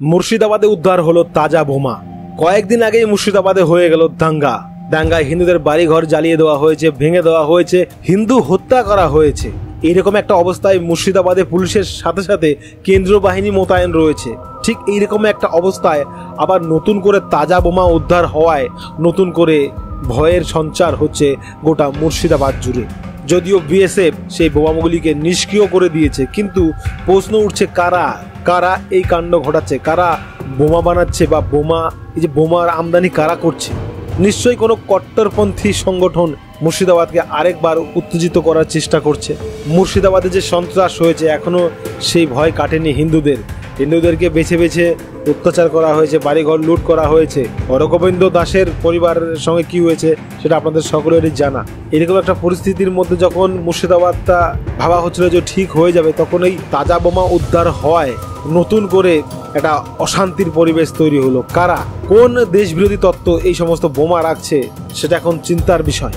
মুর্শিদাবাদে উদ্ধার হলো তাজা বোমা। কয়েকদিন আগেই মুর্শিদাবাদে হয়ে গেল দাঙ্গা। দাঙ্গায় হিন্দুদের বাড়িঘর জ্বালিয়ে দেওয়া হয়েছে, ভেঙে দেওয়া হয়েছে, হিন্দু হত্যা করা হয়েছে। এইরকম একটা অবস্থায় মুর্শিদাবাদে পুলিশের সাথে সাথে কেন্দ্রীয় বাহিনী মোতায়েন রয়েছে। ঠিক এইরকম একটা অবস্থায় আবার নতুন করে তাজা বোমা উদ্ধার হওয়ায় নতুন করে ভয়ের সঞ্চার হচ্ছে গোটা মুর্শিদাবাদ জুড়ে। যদিও বিএসএফ সেই বোমাগুলিকে নিষ্ক্রিয় করে দিয়েছে, কিন্তু প্রশ্ন উঠছে কারা এই কাণ্ড ঘটাচ্ছে, কারা বোমা বানাচ্ছে বা বোমার আমদানি কারা করছে। নিশ্চয়ই কোনো কট্টরপন্থী সংগঠন মুর্শিদাবাদকে আরেকবার উত্তেজিত করার চেষ্টা করছে। মুর্শিদাবাদে যে সন্ত্রাস হয়েছে এখনো সেই ভয় কাটেনি হিন্দুদেরকে বেছে বেছে অত্যাচার করা হয়েছে, বাড়িঘর লুট করা হয়েছে। হরগোবিন্দ দাসের পরিবারের সঙ্গে কি হয়েছে সেটা আপনাদের সকলেরই জানা। এরকম একটা পরিস্থিতির মধ্যে যখন মুর্শিদাবাদটা ভাবা হচ্ছিল যে ঠিক হয়ে যাবে, তখন এই তাজা বোমা উদ্ধার হওয়ায় নতুন করে একটা অশান্তির পরিবেশ তৈরি হলো। কোন দেশবিরোধী তত্ত্ব এই সমস্ত বোমা রাখছে সেটা এখন চিন্তার বিষয়।